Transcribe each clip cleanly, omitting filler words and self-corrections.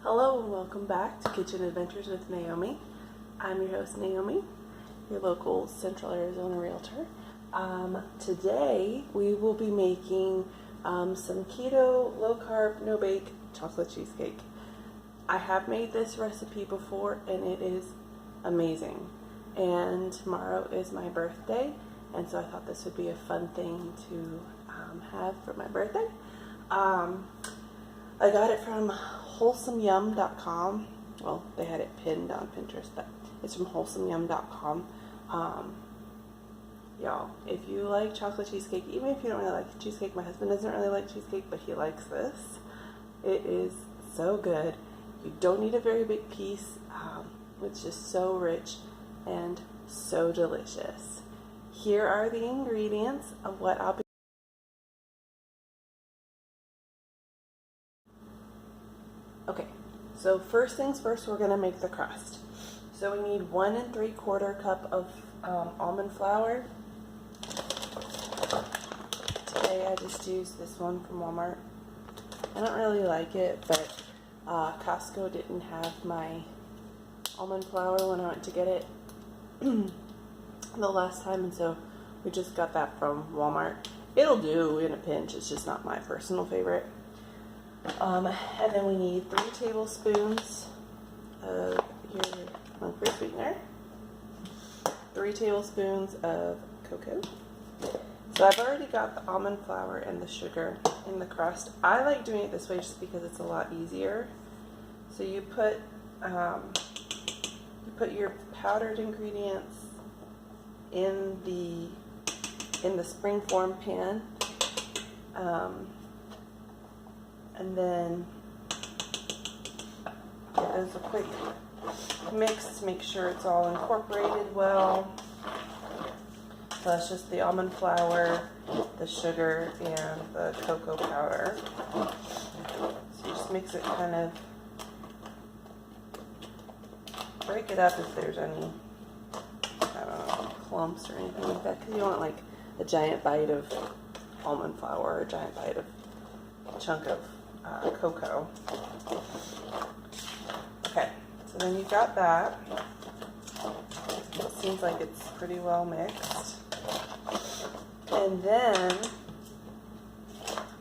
Hello and welcome back to Kitchen Adventures with Naomi. I'm your host Naomi, your local Central Arizona realtor. Today we will be making some keto, low carb, no bake chocolate cheesecake. I have made this recipe before and it is amazing. And tomorrow is my birthday, and so I thought this would be a fun thing to have for my birthday. I got it from wholesomeyum.com. Well, they had it pinned on Pinterest, but it's from wholesomeyum.com. Y'all, if you like chocolate cheesecake, even if you don't really like cheesecake, my husband doesn't really like cheesecake, but he likes this. It is so good. You don't need a very big piece. It's just so rich and so delicious. Here are the ingredients of what I'll be. Okay, so first things first, we're going to make the crust. So we need 1 3/4 cup of almond flour. Today I just used this one from Walmart. I don't really like it, but Costco didn't have my almond flour when I went to get it the last time, and so we just got that from Walmart. It'll do in a pinch, it's just not my personal favorite. And then we need 3 tablespoons of your free sweetener, 3 tablespoons of cocoa. So I've already got the almond flour and the sugar in the crust. I like doing it this way just because it's a lot easier. So you put your powdered ingredients in the springform pan. And then give those a quick mix to make sure it's all incorporated well. So that's just the almond flour, the sugar, and the cocoa powder. So you just mix it, kind of break it up if there's any, I don't know, clumps or anything like that, because you don't want like a giant bite of almond flour or a giant bite of chunk of cocoa. Okay, so then you've got that. It seems like it's pretty well mixed. And then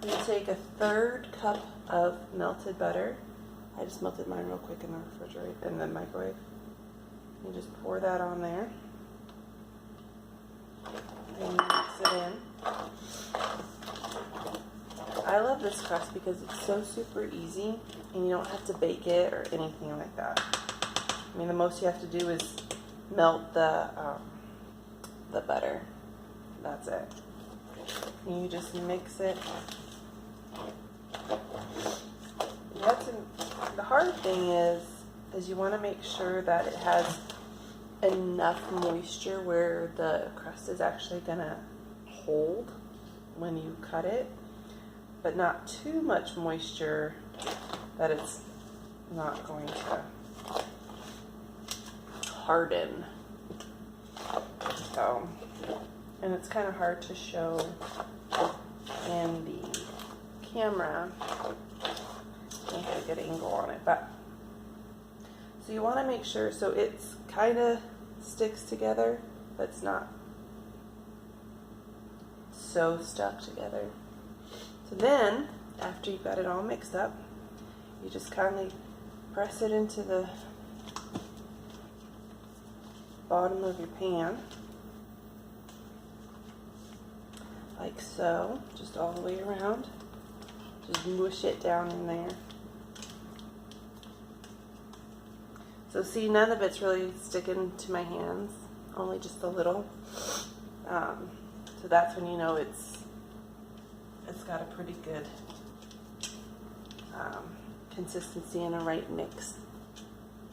you take a 1/3 cup of melted butter. I just melted mine real quick in the refrigerator, in the microwave. You just pour that on there. And you mix it in. I love this crust because it's so super easy and you don't have to bake it or anything like that. I mean, the most you have to do is melt the butter. That's it. And you just mix it. The hard thing is you want to make sure that it has enough moisture where the crust is actually going to hold when you cut it, but not too much moisture that it's not going to harden. So, and it's kind of hard to show in the camera. I don't get a good angle on it, but so you want to make sure so it's kind of sticks together, but it's not so stuck together. So then, after you've got it all mixed up, you just kindly press it into the bottom of your pan, like so, just all the way around. Just mush it down in there. So see, none of it's really sticking to my hands, only just a little. So that's when you know it's got a pretty good consistency and a right mix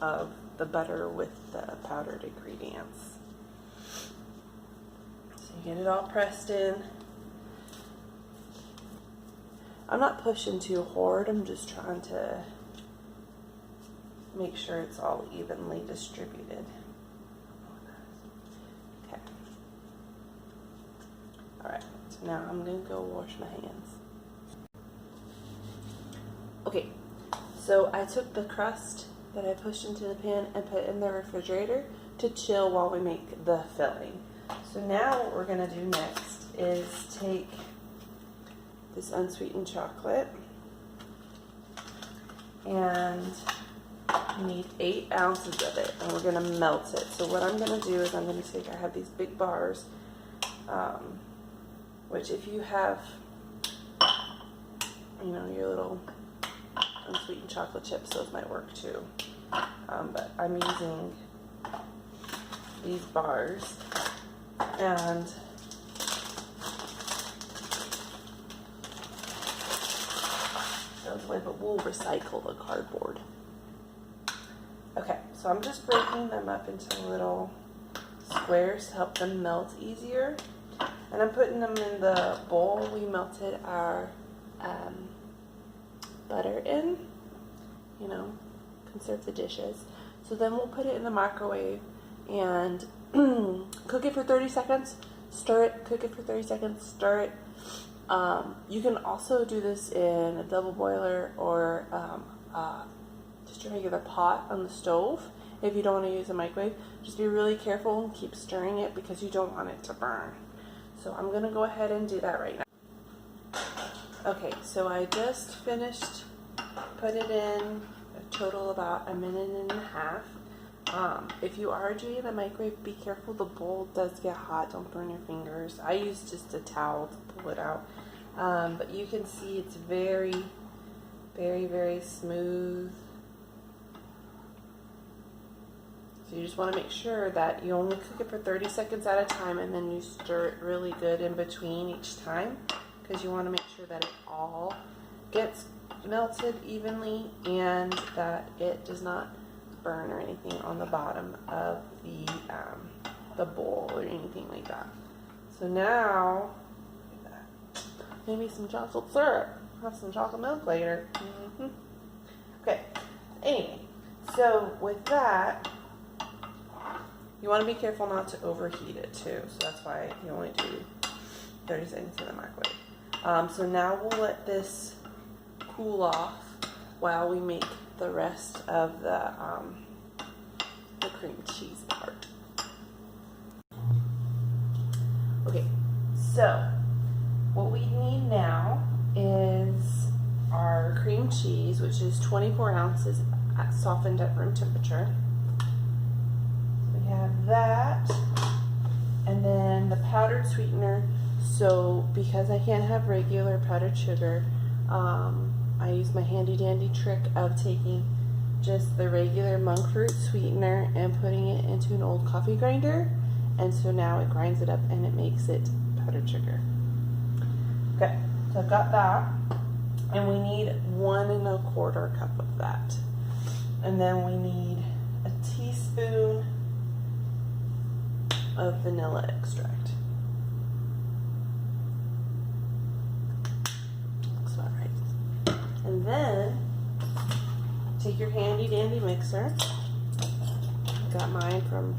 of the butter with the powdered ingredients. So you get it all pressed in. I'm not pushing too hard, I'm just trying to make sure it's all evenly distributed. Okay. Alright, so now I'm going to go wash my hands. Okay, So I took the crust that I pushed into the pan and put it in the refrigerator to chill while we make the filling. So now what we're going to do next is take this unsweetened chocolate, and you need 8 ounces of it, and we're going to melt it. So what I'm going to do is I'm going to take, I have these big bars, which if you have, you know, your little unsweetened chocolate chips, those might work too. But I'm using these bars, and but we'll recycle the cardboard. Okay, so I'm just breaking them up into little squares to help them melt easier. And I'm putting them in the bowl we melted our butter in, you know, conserve the dishes. So then we'll put it in the microwave and cook it for 30 seconds, stir it, cook it for 30 seconds, stir it. You can also do this in a double boiler or just a regular pot on the stove if you don't want to use a microwave. Just be really careful and keep stirring it because you don't want it to burn. So I'm going to go ahead and do that right now. Okay, so I just finished, put it in a total about 1.5 minutes. If you are doing it in the microwave, be careful, the bowl does get hot, don't burn your fingers. I use just a towel to pull it out. But you can see it's very, very, very smooth. So you just want to make sure that you only cook it for 30 seconds at a time, and then you stir it really good in between each time, because you want to make sure that it all gets melted evenly and that it does not burn or anything on the bottom of the bowl or anything like that. So now, maybe some chocolate syrup. Have some chocolate milk later. Okay. Anyway, so with that, you want to be careful not to overheat it too. So that's why you only do 30 seconds in the microwave. So now we'll let this cool off while we make the rest of the cream cheese part. Okay, so what we need now is our cream cheese, which is 24 ounces softened at room temperature. We have that, and then the powdered sweetener. So because I can't have regular powdered sugar, I use my handy dandy trick of taking just the regular monk fruit sweetener and putting it into an old coffee grinder, and so now it grinds it up and it makes it powdered sugar. Okay, so I've got that, and we need 1 1/4 cup of that, and then we need a teaspoon of vanilla extract. Looks about right. And then take your handy dandy mixer. Got mine from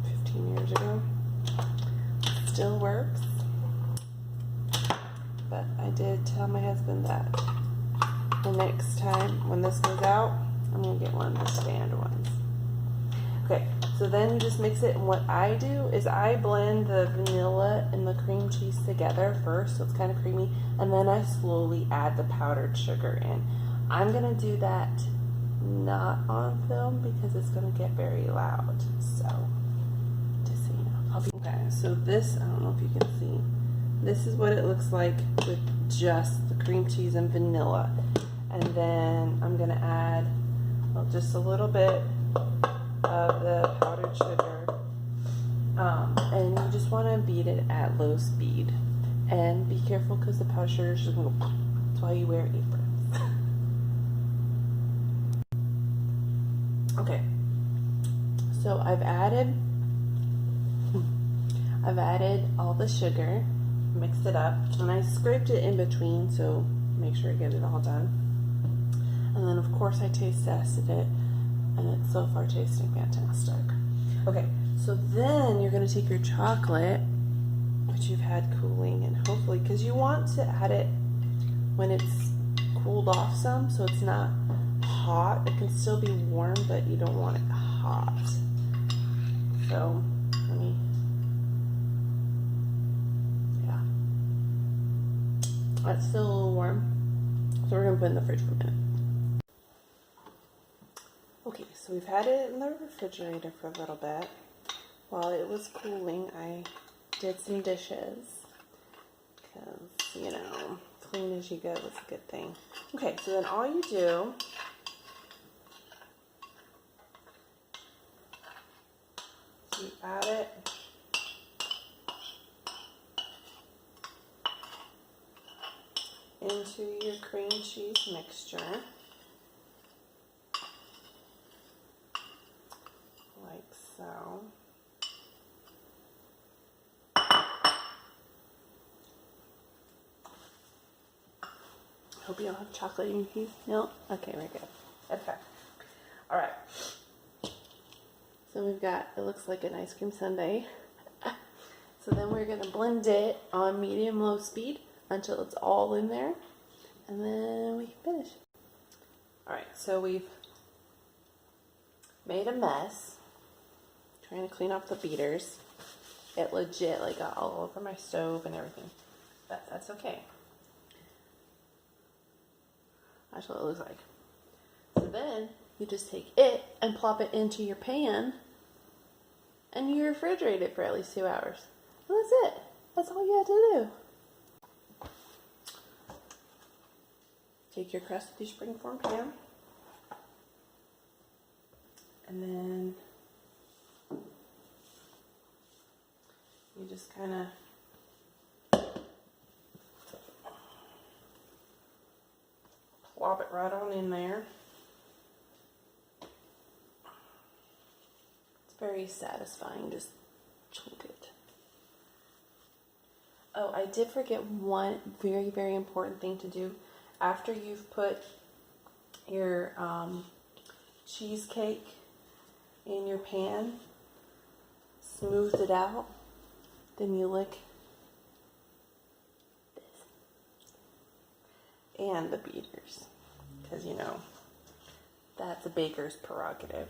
15 years ago. Still works. But I did tell my husband that the next time when this goes out, I'm going to get one of the stand ones. Okay, so then you just mix it, and what I do is I blend the vanilla and the cream cheese together first, so it's kind of creamy, and then I slowly add the powdered sugar in. I'm going to do that not on film because it's going to get very loud, so just so you know. Okay, so this, I don't know if you can see, this is what it looks like with just the cream cheese and vanilla. And then I'm going to add just a little bit of the powdered sugar. And you just want to beat it at low speed. And be careful because the powdered sugar is just going to go. That's why you wear aprons. Okay. So I've added all the sugar, mixed it up, and I scraped it in between, so make sure I get it all done. And then of course I taste tested it, and it's so far tasting fantastic. Okay, so then you're going to take your chocolate, which you've had cooling, and hopefully, because you want to add it when it's cooled off some, so it's not hot. It can still be warm, but you don't want it hot. So let me, yeah, that's still a little warm. So we're gonna put it in the fridge for a minute. Okay, so we've had it in the refrigerator for a little bit. While it was cooling, I did some dishes. Because, you know, clean as you go is a good thing. Okay, so then all you do is you add it into your cream cheese mixture. Like so. Hope you don't have chocolate in your teeth. No? Okay, we're good. Okay. Alright. So we've got, it looks like an ice cream sundae. So then we're going to blend it on medium-low speed until it's all in there. And then we can finish. Alright, so we've made a mess. Trying to clean off the beaters. It legit like got all over my stove and everything. But that's okay. That's what it looks like. So then you just take it and plop it into your pan and you refrigerate it for at least 2 hours. And that's it. That's all you have to do. Take your crusty springform pan and then you just kind of plop it right on in there. It's very satisfying, just chunk it. Oh, I did forget one very, very important thing to do. After you've put your cheesecake in your pan, smoothed it out, then you lick this and the beaters. Because, you know, that's a baker's prerogative.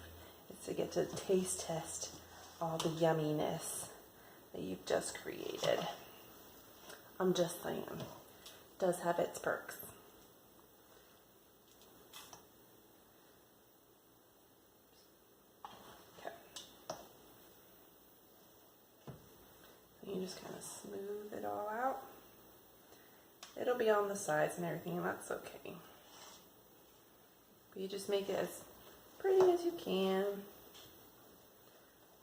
It's to get to taste test all the yumminess that you've just created. I'm just saying. It does have its perks. Okay. You just kind of smooth it all out. It'll be on the sides and everything, and that's okay. But you just make it as pretty as you can.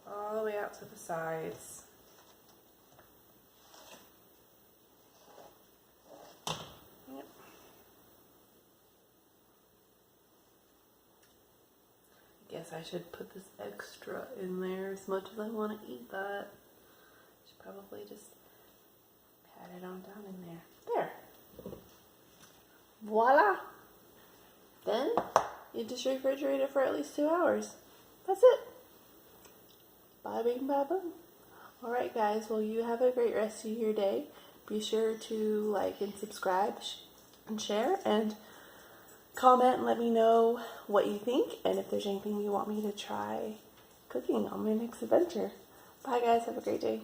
All the way out to the sides. Yep. I guess I should put this extra in there as much as I want to eat that. Should probably just pat it on down in there. There. Voila! Then you just refrigerate it for at least 2 hours. That's it. Bye bing, bye boom. Alright guys, well you have a great rest of your day. Be sure to like and subscribe and share and comment and let me know what you think and if there's anything you want me to try cooking on my next adventure. Bye guys, have a great day.